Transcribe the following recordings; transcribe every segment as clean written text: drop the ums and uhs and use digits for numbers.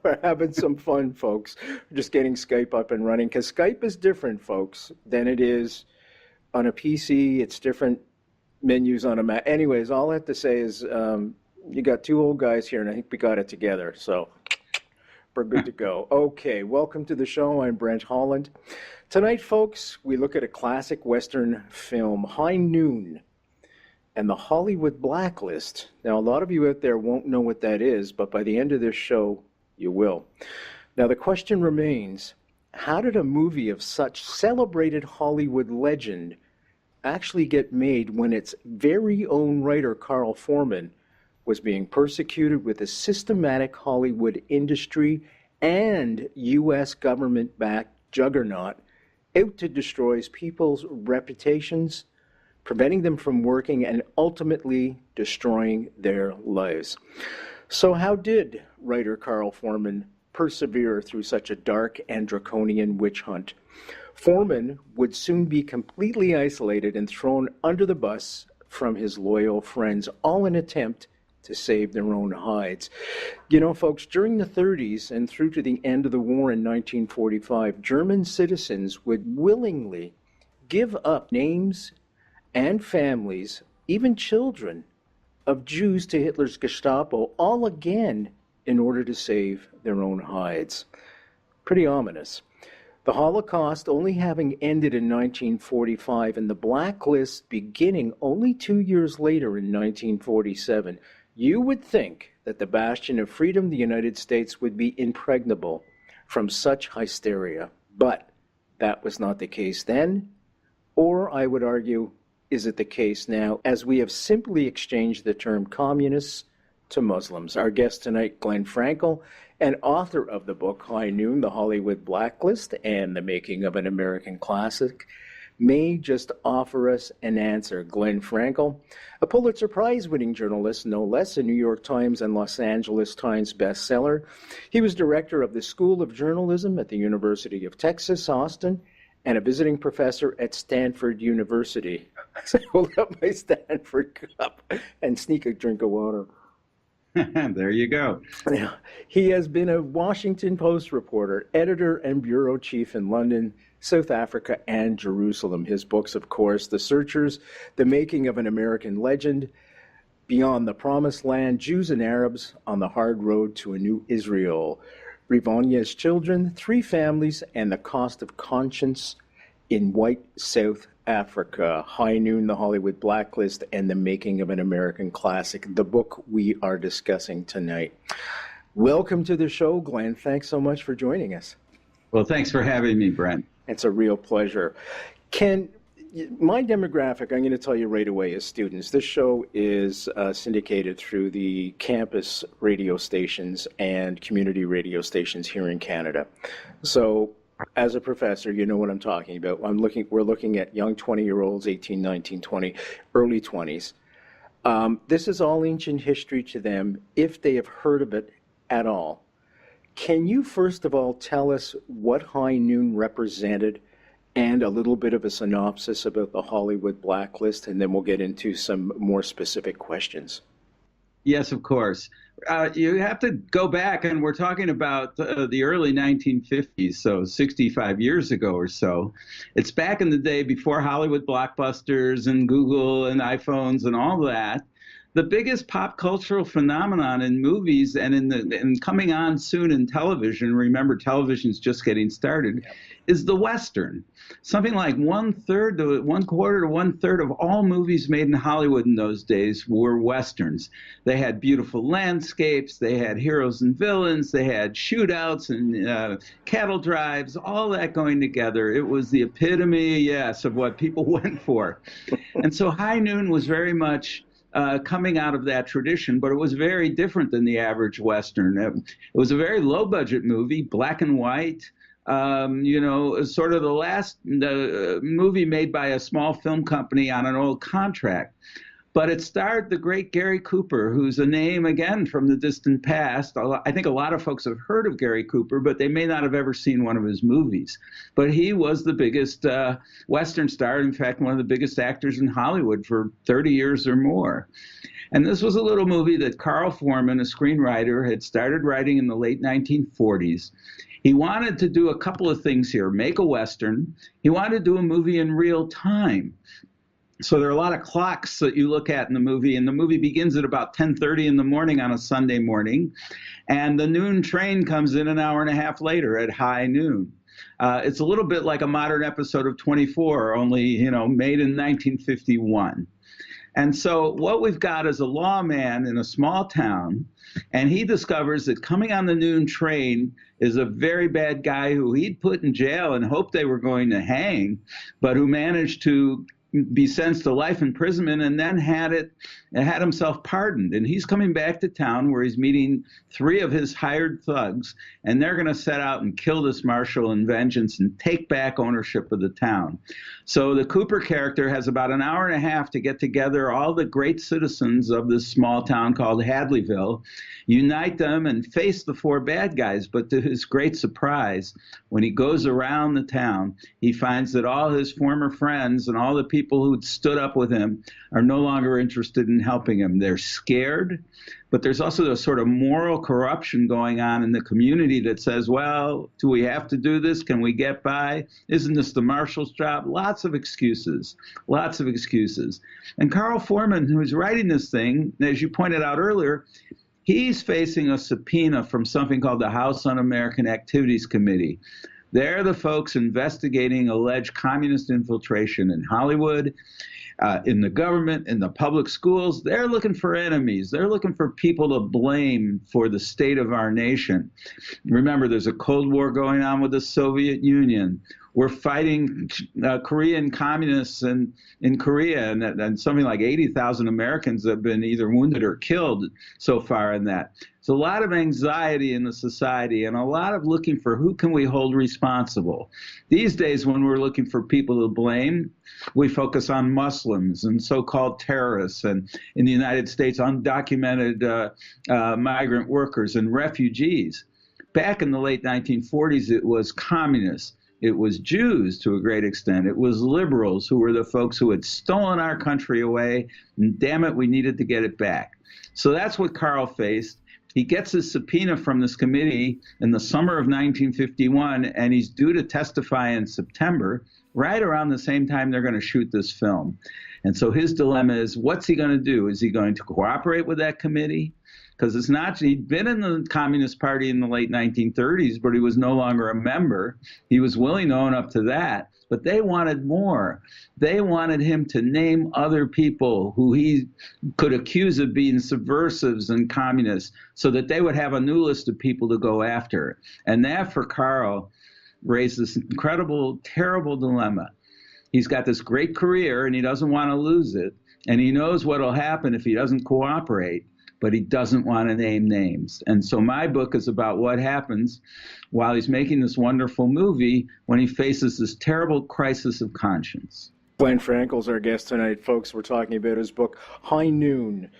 We're having some fun, folks. We're just getting Skype up and running because Skype is different, folks, than it is on a PC. It's different menus on a Mac. Anyways, all I have to say is you got two old guys here, and I think we got it together. So we're good to go. Okay, welcome to the show. I'm Brent, Holland. Tonight, folks, we look at a classic Western film, High Noon, and the Hollywood Blacklist. Now, a lot of you out there won't know what that is, but by the end of this show, you will. Now, the question remains, how did a movie of such celebrated Hollywood legend actually get made when its very own writer, Carl Foreman, was being persecuted with a systematic Hollywood industry and U.S. government-backed juggernaut out to destroy people's reputations, preventing them from working, and ultimately destroying their lives. So how did writer Carl Foreman persevere through such a dark and draconian witch hunt? Foreman would soon be completely isolated and thrown under the bus from his loyal friends, all in an attempt to save their own hides. You know, folks, during the 30s and through to the end of the war in 1945, German citizens would willingly give up names and families, even children, of Jews to Hitler's Gestapo, all again in order to save their own hides. Pretty ominous. The Holocaust only having ended in 1945 and the Blacklist beginning only 2 years later in 1947, you would think that the bastion of freedom, the United States, would be impregnable from such hysteria. But that was not the case then, or I would argue, is it the case now, as we have simply exchanged the term communists to Muslims. Our guest tonight, Glenn Frankel, and author of the book High Noon, The Hollywood Blacklist and the Making of an American Classic, may just offer us an answer. Glenn Frankel, a Pulitzer Prize-winning journalist, no less, a New York Times and Los Angeles Times bestseller. He was director of the School of Journalism at the University of Texas, Austin, and a visiting professor at Stanford University. So I hold up my Stanford cup and sneak a drink of water. There you go. Now, he has been a Washington Post reporter, editor, and bureau chief in London, South Africa, and Jerusalem. His books, of course, The Searchers, The Making of an American Legend, Beyond the Promised Land, Jews and Arabs on the Hard Road to a New Israel, Rivonia's Children, Three Families, and the Cost of Conscience in White South Africa, High Noon, The Hollywood Blacklist, and the Making of an American Classic, the book we are discussing tonight. Welcome to the show, Glenn. Thanks so much for joining us. Well, thanks for having me, Brent. It's a real pleasure. My demographic, I'm going to tell you right away, is students. This show is syndicated through the campus radio stations and community radio stations here in Canada. So as a professor, you know what I'm talking about. We're looking at young 20-year-olds, 18, 19, 20, early 20s. This is all ancient history to them, if they have heard of it at all. Can you first of all tell us what High Noon represented and a little bit of a synopsis about the Hollywood Blacklist, and then we'll get into some more specific questions? Yes, of course. You have to go back, and we're talking about the early 1950s, so 65 years ago or so. It's back in the day before Hollywood blockbusters and Google and iPhones and all that. The biggest pop cultural phenomenon in movies and in coming on soon in television, remember television's just getting started, is the Western. Something like 1/3 to 1/4 to 1/3 of all movies made in Hollywood in those days were Westerns. They had beautiful landscapes, they had heroes and villains, they had shootouts and cattle drives, all that going together. It was the epitome, yes, of what people went for. And so High Noon was very much coming out of that tradition, but it was very different than the average Western. It was a very low-budget movie, black and white, sort of the last movie made by a small film company on an old contract. But it starred the great Gary Cooper, who's a name, again, from the distant past. I think a lot of folks have heard of Gary Cooper, but they may not have ever seen one of his movies. But he was the biggest Western star, in fact, one of the biggest actors in Hollywood for 30 years or more. And this was a little movie that Carl Foreman, a screenwriter, had started writing in the late 1940s. He wanted to do a couple of things here, make a Western. He wanted to do a movie in real time. So there are a lot of clocks that you look at in the movie, and the movie begins at about 10:30 in the morning on a Sunday morning, and the noon train comes in an hour and a half later at high noon. It's a little bit like a modern episode of 24, only, made in 1951. And so what we've got is a lawman in a small town, and he discovers that coming on the noon train is a very bad guy who he'd put in jail and hoped they were going to hang, but who managed to be sentenced to life imprisonment and then had himself pardoned. And he's coming back to town where he's meeting 3 of his hired thugs, and they're going to set out and kill this marshal in vengeance and take back ownership of the town. So the Cooper character has about an hour and a half to get together all the great citizens of this small town called Hadleyville, unite them, and face the 4 bad guys. But to his great surprise, when he goes around the town, he finds that all his former friends and all the people who'd stood up with him are no longer interested in helping him. They're scared, but there's also a sort of moral corruption going on in the community that says, well, do we have to do this? Can we get by? Isn't this the marshal's job? Lots of excuses, lots of excuses. And Carl Foreman, who's writing this thing, as you pointed out earlier, he's facing a subpoena from something called the House Un-American Activities Committee. They're the folks investigating alleged communist infiltration in Hollywood, in the government, in the public schools. They're looking for enemies. They're looking for people to blame for the state of our nation. Remember, there's a Cold War going on with the Soviet Union. We're fighting Korean communists in Korea, and something like 80,000 Americans have been either wounded or killed so far in that. So a lot of anxiety in the society and a lot of looking for who can we hold responsible. These days, when we're looking for people to blame, we focus on Muslims and so-called terrorists, and in the United States, undocumented migrant workers and refugees. Back in the late 1940s, it was communists. It was Jews to a great extent. It was liberals who were the folks who had stolen our country away, and damn it, we needed to get it back. So that's what Carl faced. He gets his subpoena from this committee in the summer of 1951, and he's due to testify in September, right around the same time they're going to shoot this film. And so his dilemma is, what's he going to do? Is he going to cooperate with that committee? Because it's not, he'd been in the Communist Party in the late 1930s, but he was no longer a member. He was willing to own up to that, but they wanted more. They wanted him to name other people who he could accuse of being subversives and communists so that they would have a new list of people to go after. And that, for Carl, raised this incredible, terrible dilemma. He's got this great career, and he doesn't want to lose it, and he knows what will happen if he doesn't cooperate, but he doesn't want to name names. And so my book is about what happens while he's making this wonderful movie when he faces this terrible crisis of conscience. Glenn Frankel's our guest tonight, folks. We're talking about his book, High Noon,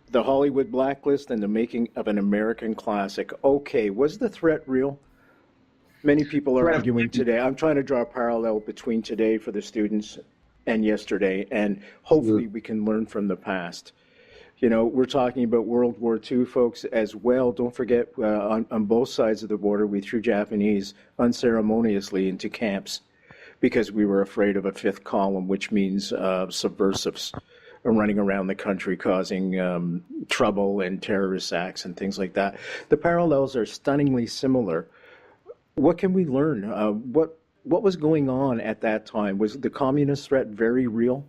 The Hollywood Blacklist and the Making of an American Classic. Okay, was the threat real? Many people are arguing today. I'm trying to draw a parallel between today for the students and yesterday, and hopefully we can learn from the past. You know, we're talking about World War II, folks, as well. Don't forget, on both sides of the border, we threw Japanese unceremoniously into camps because we were afraid of a fifth column, which means subversives are running around the country causing trouble and terrorist acts and things like that. The parallels are stunningly similar. What can we learn? What was going on at that time? Was the communist threat very real?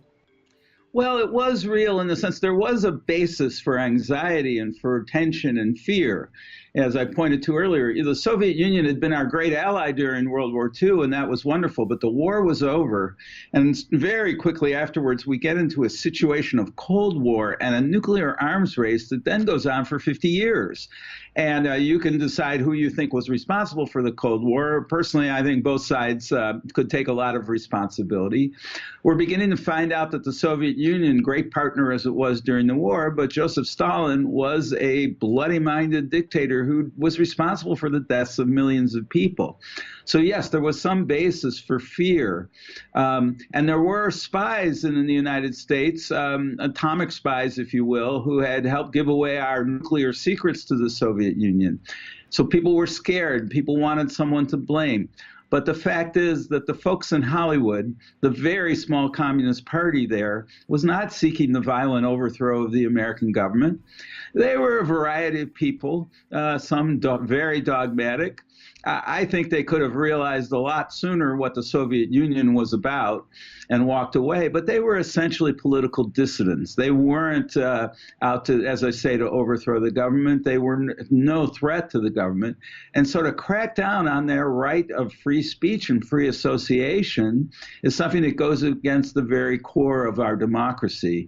Well, it was real in the sense there was a basis for anxiety and for tension and fear. As I pointed to earlier, the Soviet Union had been our great ally during World War II, and that was wonderful, but the war was over. And very quickly afterwards, we get into a situation of Cold War and a nuclear arms race that then goes on for 50 years. And you can decide who you think was responsible for the Cold War. Personally, I think both sides could take a lot of responsibility. We're beginning to find out that the Soviet Union, great partner as it was during the war, but Joseph Stalin was a bloody-minded dictator who was responsible for the deaths of millions of people. So yes, there was some basis for fear. And there were spies in the United States, atomic spies, if you will, who had helped give away our nuclear secrets to the Soviet Union. So people were scared. People wanted someone to blame. But the fact is that the folks in Hollywood, the very small Communist Party there, was not seeking the violent overthrow of the American government. They were a variety of people, some very dogmatic. I think they could have realized a lot sooner what the Soviet Union was about and walked away, but they were essentially political dissidents. They weren't out to, as I say, to overthrow the government. They were no threat to the government. And so to crack down on their right of free speech and free association is something that goes against the very core of our democracy.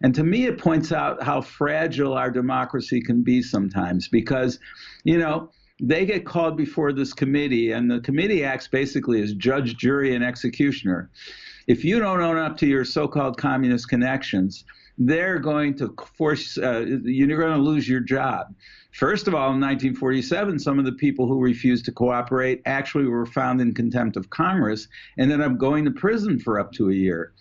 And to me, it points out how fragile our democracy can be sometimes because, you know, they get called before this committee, and the committee acts basically as judge, jury, and executioner. If you don't own up to your so-called communist connections, they're going to force, you're going to lose your job. First of all, in 1947, some of the people who refused to cooperate actually were found in contempt of Congress and ended up going to prison for up to a year.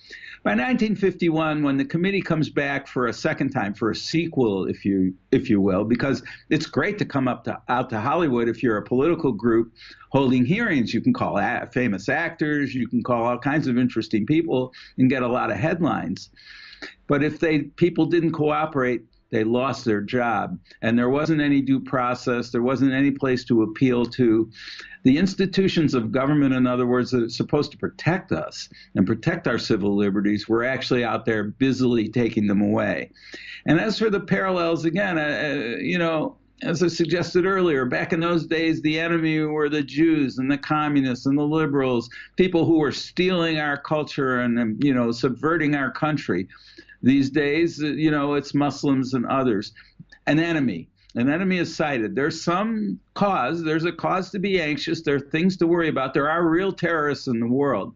By 1951, when the committee comes back for a second time, for a sequel, if you will, because it's great to come out to Hollywood if you're a political group holding hearings. You can call famous actors, you can call all kinds of interesting people and get a lot of headlines. But if people didn't cooperate, they lost their job. And there wasn't any due process. There wasn't any place to appeal to. The institutions of government, in other words, that are supposed to protect us and protect our civil liberties, were actually out there busily taking them away. And as for the parallels, again, you know, as I suggested earlier, back in those days, the enemy were the Jews and the communists and the liberals, people who were stealing our culture and, you know, subverting our country. These days, you know, it's Muslims and others. An enemy is cited. There's some cause. There's a cause to be anxious. There are things to worry about. There are real terrorists in the world.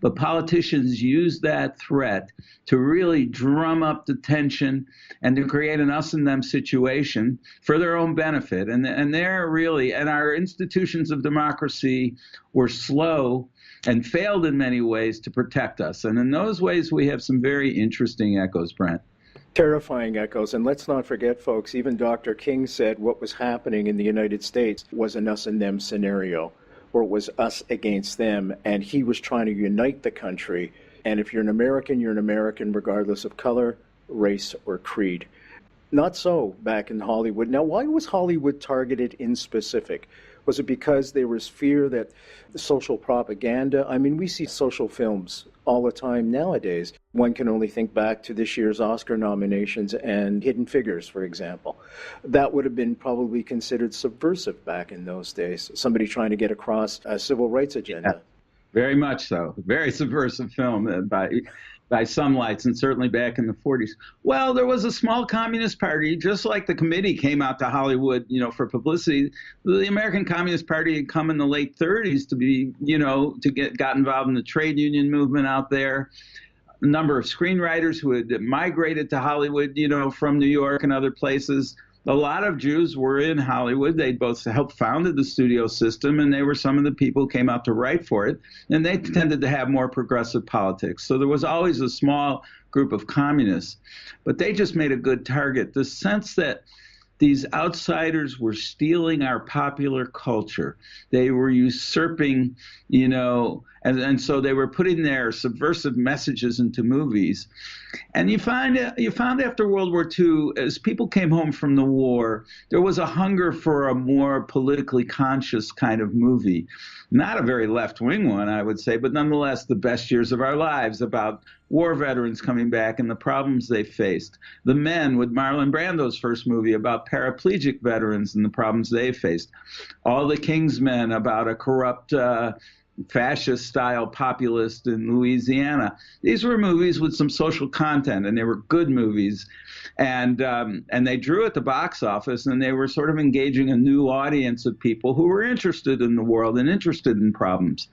But politicians use that threat to really drum up the tension and to create an us and them situation for their own benefit. And they're really, and our institutions of democracy were slow and failed in many ways to protect us. And in those ways, we have some very interesting echoes, Brent. Terrifying echoes. And let's not forget, folks, even Dr. King said what was happening in the United States was an us and them scenario, where it was us against them. And he was trying to unite the country. And if you're an American regardless of color, race, or creed. Not so back in Hollywood. Now, why was Hollywood targeted in specific? Was it because there was fear that social propaganda? I mean, we see social films all the time nowadays. One can only think back to this year's Oscar nominations and Hidden Figures, for example. That would have been probably considered subversive back in those days. Somebody trying to get across a civil rights agenda. Yeah, very much so. Very subversive film by some lights, and certainly back in the 40s. Well, there was a small Communist Party, just like the committee came out to Hollywood, you know, for publicity. The American Communist Party had come in the late 30s to be, you know, got involved in the trade union movement out there. A number of screenwriters who had migrated to Hollywood, you know, from New York and other places. A lot of Jews were in Hollywood. They both helped founded the studio system, and they were some of the people who came out to write for it. And they tended to have more progressive politics. So there was always a small group of communists. But they just made a good target. The sense that these outsiders were stealing our popular culture. They were usurping, you know, and so they were putting their subversive messages into movies. And you found after World War II, as people came home from the war, there was a hunger for a more politically conscious kind of movie. Not a very left-wing one, I would say, but nonetheless, The Best Years of Our Lives, about war veterans coming back and the problems they faced. The Men, with Marlon Brando's first movie, about paraplegic veterans and the problems they faced. All the King's Men, about a corrupt fascist-style populist in Louisiana. These were movies with some social content, and they were good movies. And they drew at the box office, and they were sort of engaging a new audience of people who were interested in the world and interested in problems.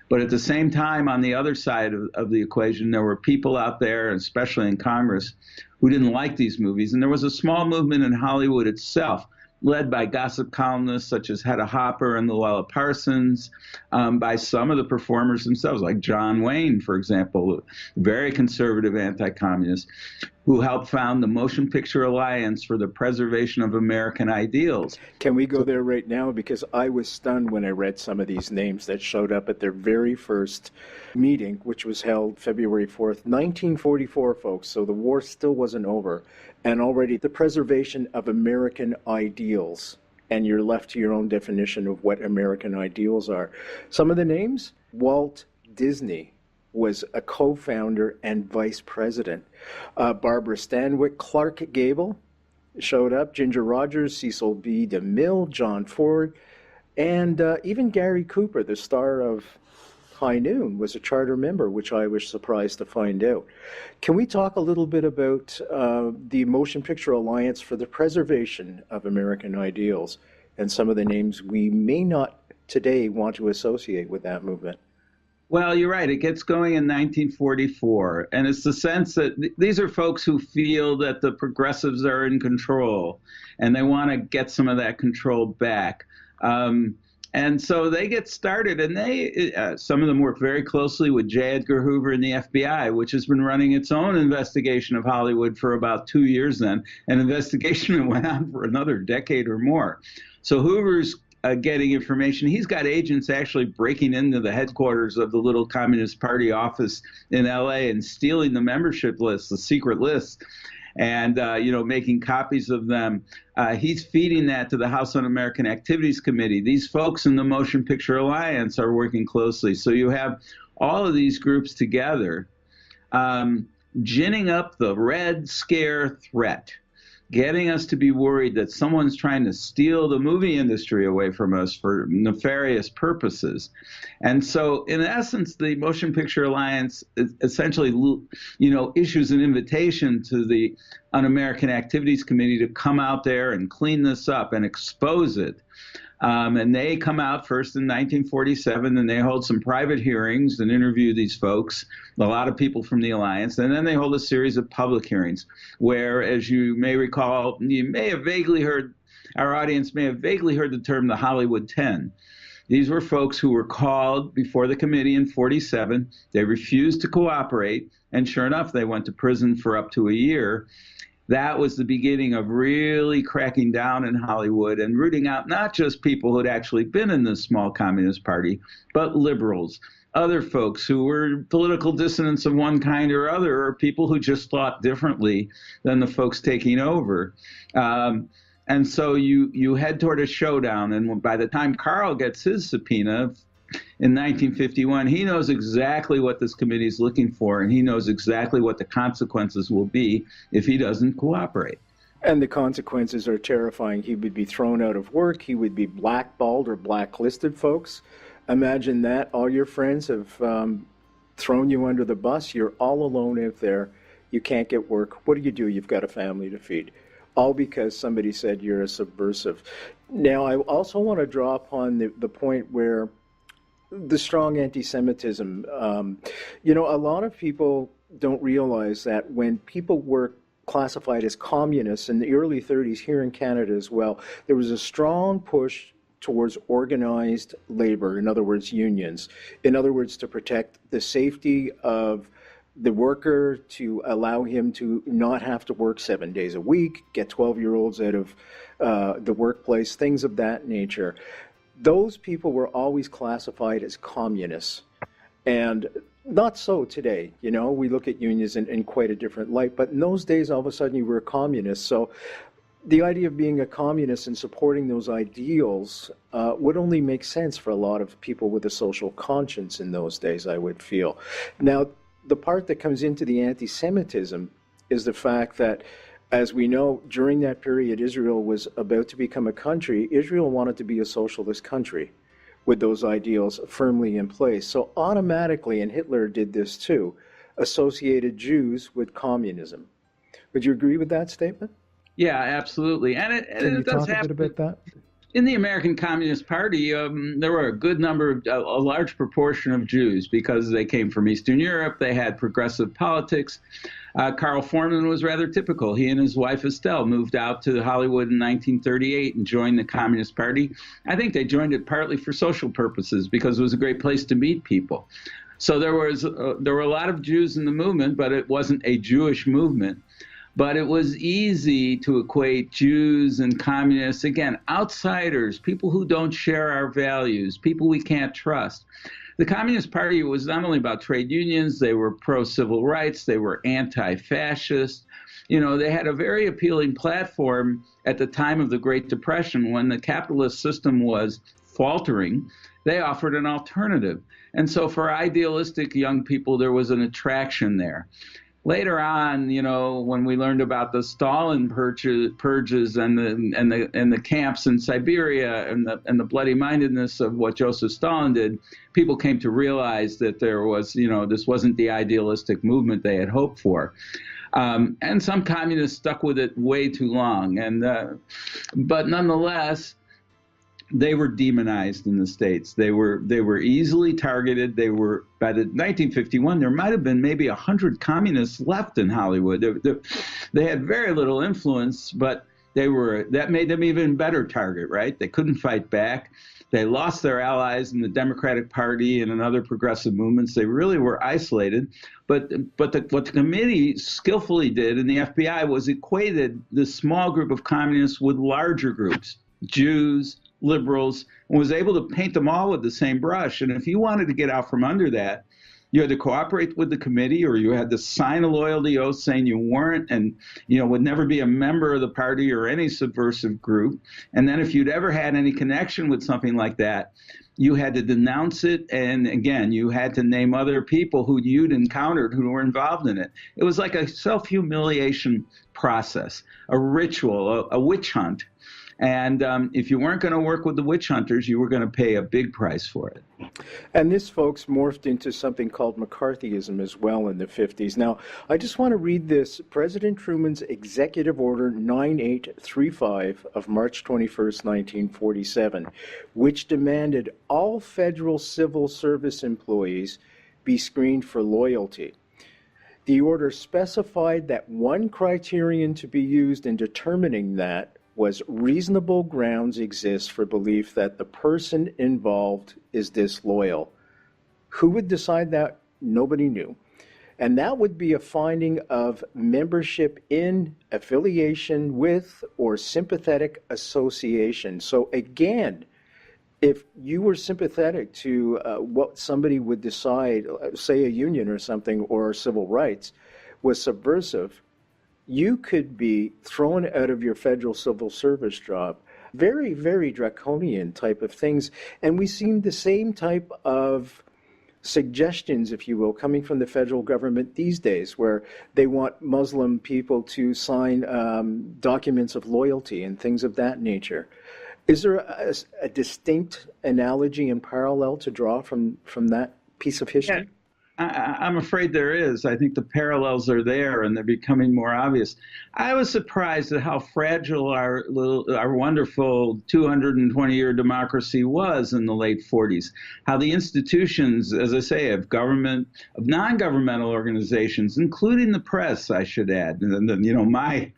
But at the same time, on the other side of the equation, there were people out there, especially in Congress, who didn't like these movies. And there was a small movement in Hollywood itself, led by gossip columnists such as Hedda Hopper and Luella Parsons, by some of the performers themselves, like John Wayne, for example, a very conservative anti-communist, who helped found the Motion Picture Alliance for the Preservation of American Ideals. Can we go there right now? Because I was stunned when I read some of these names that showed up at their very first meeting, which was held February 4th, 1944, folks. So the war still wasn't over. And already the preservation of American ideals. And you're left to your own definition of what American ideals are. Some of the names: Walt Disney was a co-founder and vice president. Barbara Stanwyck, Clark Gable showed up, Ginger Rogers, Cecil B. DeMille, John Ford, and even Gary Cooper, the star of High Noon, was a charter member, which I was surprised to find out. Can we talk a little bit about the Motion Picture Alliance for the Preservation of American Ideals and some of the names we may not today want to associate with that movement? Well, you're right. It gets going in 1944. And it's the sense that these are folks who feel that the progressives are in control and they want to get some of that control back. And so they get started, and some of them work very closely with J. Edgar Hoover and the FBI, which has been running its own investigation of Hollywood for about 2 years then, an investigation that went on for another decade or more. So Hoover's getting information. He's got agents actually breaking into the headquarters of the little Communist Party office in LA and stealing the membership lists, the secret lists, and making copies of them. He's feeding that to the House Un-American Activities Committee. These folks in the Motion Picture Alliance are working closely. So you have all of these groups together, ginning up the Red Scare threat, getting us to be worried that someone's trying to steal the movie industry away from us for nefarious purposes. And so, in essence, the Motion Picture Alliance essentially, issues an invitation to the Un-American Activities Committee to come out there and clean this up and expose it. And they come out first in 1947, and they hold some private hearings and interview these folks, a lot of people from the Alliance, and then they hold a series of public hearings where, as you may recall, our audience may have vaguely heard the term the Hollywood 10. These were folks who were called before the committee in 47. They refused to cooperate, and sure enough, they went to prison for up to a year. That was the beginning of really cracking down in Hollywood and rooting out not just people who had actually been in this small communist party, but liberals, other folks who were political dissidents of one kind or other, or people who just thought differently than the folks taking over. And so you head toward a showdown. And by the time Carl gets his subpoena in 1951, he knows exactly what this committee is looking for, and he knows exactly what the consequences will be if he doesn't cooperate. And the consequences are terrifying. He would be thrown out of work. He would be blackballed or blacklisted, folks. Imagine that. All your friends have thrown you under the bus. You're all alone out there. You can't get work. What do? You've got a family to feed. All because somebody said you're a subversive. Now, I also want to draw upon the point where the strong anti-Semitism, a lot of people don't realize that when people were classified as communists in the early 30s here in Canada as well, there was a strong push towards organized labor, in other words, unions. In other words, to protect the safety of the worker, to allow him to not have to work 7 days a week, get 12-year-olds out of the workplace, things of that nature. Those people were always classified as communists, and not so today. We look at unions in quite a different light, but in those days, all of a sudden, you were a communist. So the idea of being a communist and supporting those ideals would only make sense for a lot of people with a social conscience in those days, I would feel. Now, the part that comes into the anti-Semitism is the fact that, as we know, during that period, Israel was about to become a country. Israel wanted to be a socialist country, with those ideals firmly in place. So automatically, and Hitler did this too, associated Jews with communism. Would you agree with that statement? Yeah, absolutely. And Can you it does talk a happen. bit about that? In the American Communist Party, there were a good number of, a large proportion of Jews because they came from Eastern Europe. They had progressive politics. Carl Foreman was rather typical. He and his wife Estelle moved out to Hollywood in 1938 and joined the Communist Party. I think they joined it partly for social purposes because it was a great place to meet people. So there were a lot of Jews in the movement, but it wasn't a Jewish movement. But it was easy to equate Jews and communists, again, outsiders, people who don't share our values, people we can't trust. The Communist Party was not only about trade unions, they were pro-civil rights, they were anti-fascist. You know, they had a very appealing platform at the time of the Great Depression when the capitalist system was faltering. They offered an alternative. And so for idealistic young people, there was an attraction there. Later on, you know, when we learned about the Stalin purges and the camps in Siberia and the bloody-mindedness of what Joseph Stalin did, people came to realize that there was, you know, this wasn't the idealistic movement they had hoped for. And some communists stuck with it way too long. But nonetheless, they were demonized in the States. They were easily targeted. By the 1951, there might have been maybe 100 communists left in Hollywood. They had very little influence, but that made them even better target, right? They couldn't fight back. They lost their allies in the Democratic Party and in other progressive movements. They really were isolated. But what the committee skillfully did in the FBI was equated this small group of communists with larger groups, Jews, liberals, and was able to paint them all with the same brush. And if you wanted to get out from under that, you had to cooperate with the committee, or you had to sign a loyalty oath saying you weren't and, you know, would never be a member of the party or any subversive group. And then if you'd ever had any connection with something like that, you had to denounce it. And again, you had to name other people who you'd encountered who were involved in it. It was like a self-humiliation process, a ritual, a witch hunt. And if you weren't going to work with the witch hunters, you were going to pay a big price for it. And this, folks, morphed into something called McCarthyism as well in the 50s. Now, I just want to read this. President Truman's Executive Order 9835 of March 21st, 1947, which demanded all federal civil service employees be screened for loyalty. The order specified that one criterion to be used in determining that was reasonable grounds exist for belief that the person involved is disloyal. Who would decide that? Nobody knew. And that would be a finding of membership in, affiliation with, or sympathetic association. So again, if you were sympathetic to what somebody would decide, say a union or something, or civil rights, was subversive, you could be thrown out of your federal civil service job. Very, very draconian type of things. And we've seen the same type of suggestions, if you will, coming from the federal government these days, where they want Muslim people to sign documents of loyalty and things of that nature. Is there a distinct analogy and parallel to draw from that piece of history? Yeah. I'm afraid there is. I think the parallels are there, and they're becoming more obvious. I was surprised at how fragile our wonderful 220-year democracy was in the late 40s. How the institutions, as I say, of government, of non-governmental organizations, including the press, I should add, and you know, my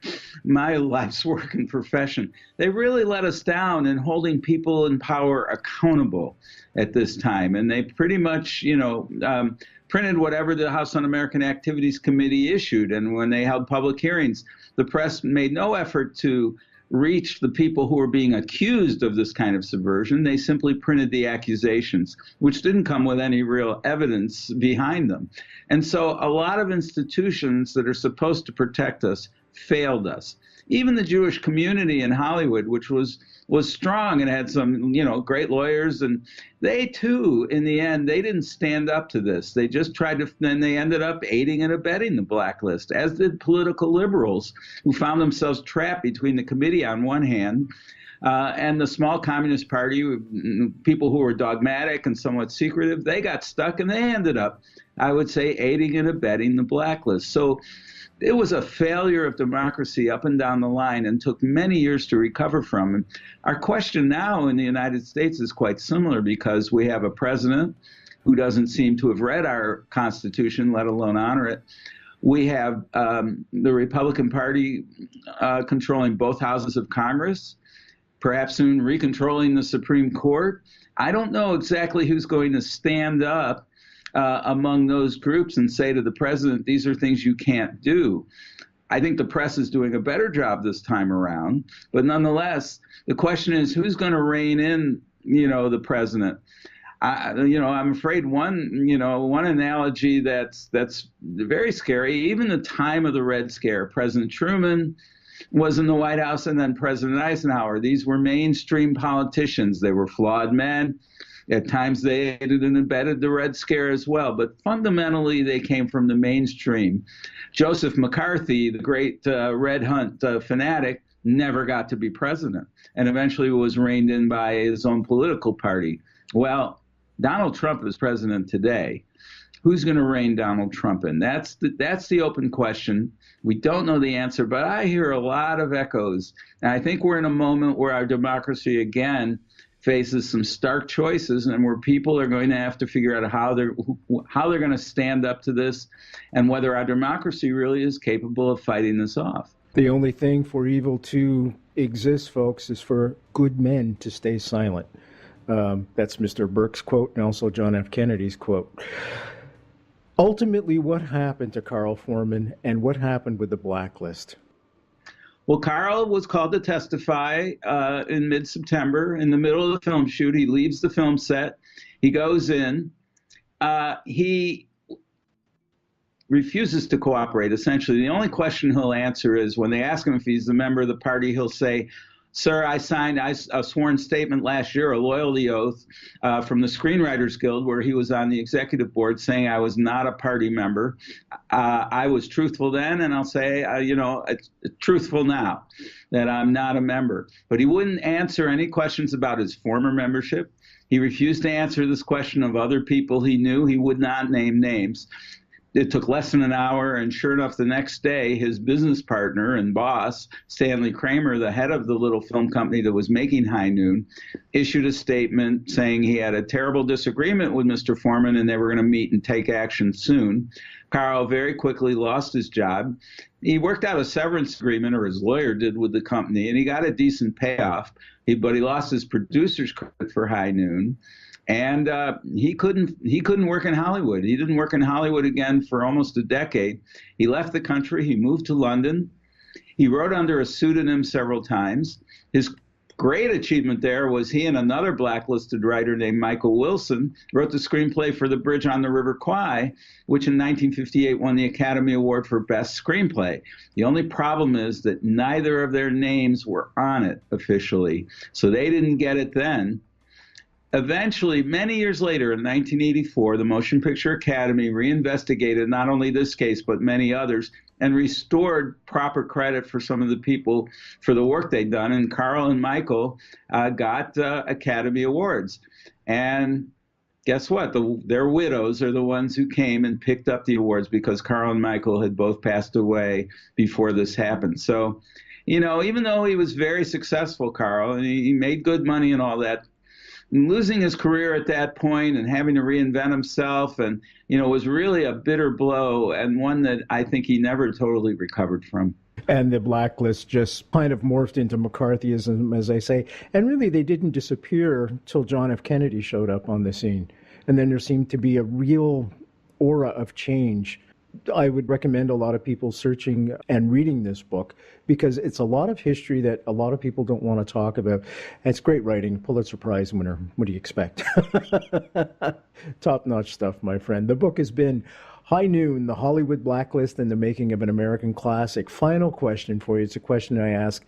life's work and profession, they really let us down in holding people in power accountable at this time, and they pretty much, you know, printed whatever the House Un-American Activities Committee issued. And when they held public hearings, the press made no effort to reach the people who were being accused of this kind of subversion. They simply printed the accusations, which didn't come with any real evidence behind them. And so a lot of institutions that are supposed to protect us failed us. Even the Jewish community in Hollywood, which was strong and had some, you know, great lawyers, and they too, in the end, they didn't stand up to this. They just tried to, then they ended up aiding and abetting the Blacklist, as did political liberals who found themselves trapped between the committee on one hand, And the small Communist Party, people who were dogmatic and somewhat secretive, they got stuck and they ended up, I would say, aiding and abetting the Blacklist. So it was a failure of democracy up and down the line and took many years to recover from. And our question now in the United States is quite similar because we have a president who doesn't seem to have read our Constitution, let alone honor it. We have the Republican Party controlling both houses of Congress, perhaps soon recontrolling the Supreme Court. I don't know exactly who's going to stand up among those groups and say to the president, these are things you can't do. I think the press is doing a better job this time around. But nonetheless, the question is, who's going to rein in, the president? I'm afraid one analogy that's very scary, even the time of the Red Scare, President Truman was in the White House and then President Eisenhower. These were mainstream politicians. They were flawed men. At times they aided and abetted the Red Scare as well, but fundamentally they came from the mainstream. Joseph McCarthy, the great Red Hunt fanatic, never got to be president and eventually was reined in by his own political party. Well, Donald Trump is president today. Who's going to rein Donald Trump in? That's the open question. We don't know the answer, but I hear a lot of echoes. And I think we're in a moment where our democracy again faces some stark choices and where people are going to have to figure out how they're going to stand up to this and whether our democracy really is capable of fighting this off. The only thing for evil to exist, folks, is for good men to stay silent. That's Mr. Burke's quote and also John F. Kennedy's quote. Ultimately, what happened to Carl Foreman and what happened with the Blacklist? Well, Carl was called to testify in mid-September in the middle of the film shoot. He leaves the film set. He goes in. He refuses to cooperate, essentially. The only question he'll answer is when they ask him if he's a member of the party, he'll say, "Sir, I signed a sworn statement last year, a loyalty oath from the Screenwriters Guild, where he was on the executive board, saying I was not a party member. I was truthful then, and I'll say, it's truthful now that I'm not a member." But he wouldn't answer any questions about his former membership. He refused to answer this question of other people he knew. He would not name names. It took less than an hour, and sure enough, the next day, his business partner and boss, Stanley Kramer, the head of the little film company that was making High Noon, issued a statement saying he had a terrible disagreement with Mr. Foreman and they were going to meet and take action soon. Carl very quickly lost his job. He worked out a severance agreement, or his lawyer did, with the company, and he got a decent payoff. But he lost his producer's credit for High Noon. And he couldn't work in Hollywood. He didn't work in Hollywood again for almost a decade. He left the country. He moved to London. He wrote under a pseudonym several times. His great achievement there was he and another blacklisted writer named Michael Wilson wrote the screenplay for The Bridge on the River Kwai, which in 1958 won the Academy Award for Best Screenplay. The only problem is that neither of their names were on it officially, so they didn't get it then. Eventually, many years later, in 1984, the Motion Picture Academy reinvestigated not only this case, but many others, and restored proper credit for some of the people for the work they'd done. And Carl and Michael got Academy Awards. And guess what? Their widows are the ones who came and picked up the awards because Carl and Michael had both passed away before this happened. So, even though he was very successful, Carl, and he made good money and all that, losing his career at that point and having to reinvent himself and, was really a bitter blow and one that I think he never totally recovered from. And the Blacklist just kind of morphed into McCarthyism, as I say. And really, they didn't disappear till John F. Kennedy showed up on the scene. And then there seemed to be a real aura of change. I would recommend a lot of people searching and reading this book because it's a lot of history that a lot of people don't want to talk about. And it's great writing, Pulitzer Prize winner. What do you expect? Top-notch stuff, my friend. The book has been High Noon, The Hollywood Blacklist and the Making of an American Classic. Final question for you. It's a question I ask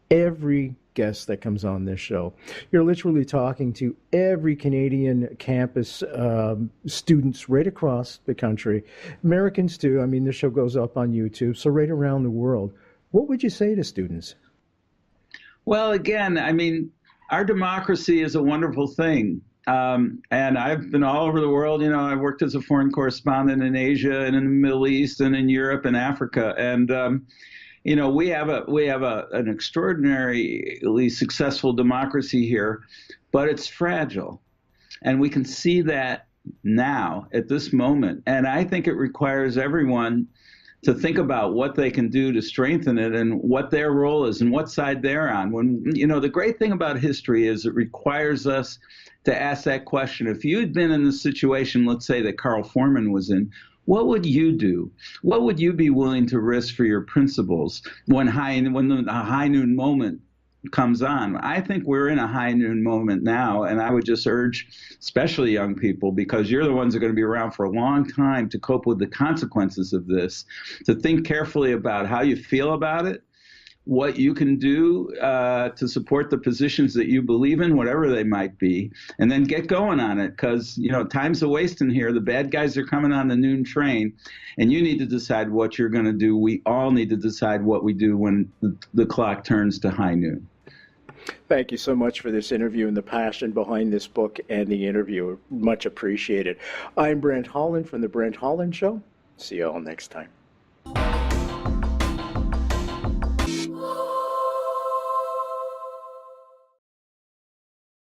every guest that comes on this show. You're literally talking to every Canadian campus students right across the country, Americans too. I mean, this show goes up on YouTube, so right around the world. What would you say to students? Well, again, I mean, our democracy is a wonderful thing. And I've been all over the world. You know, I worked as a foreign correspondent in Asia and in the Middle East and in Europe and Africa. And you know, an extraordinarily successful democracy here, but it's fragile, and we can see that now at this moment. And I think it requires everyone to think about what they can do to strengthen it and what their role is and what side they're on. When, you know, the great thing about history is it requires us to ask that question. If you had been in the situation, let's say, that Carl Foreman was in, what would you do? What would you be willing to risk for your principles when the high noon moment comes on? I think we're in a high noon moment now, and I would just urge, especially young people, because you're the ones that are going to be around for a long time to cope with the consequences of this, to think carefully about how you feel about it, what you can do to support the positions that you believe in, whatever they might be, and then get going on it, because, you know, time's a wasting here. The bad guys are coming on the noon train, and you need to decide what you're going to do. We all need to decide what we do when the clock turns to high noon. Thank you so much for this interview and the passion behind this book and the interview. Much appreciated. I'm Brent Holland from The Brent Holland Show. See you all next time.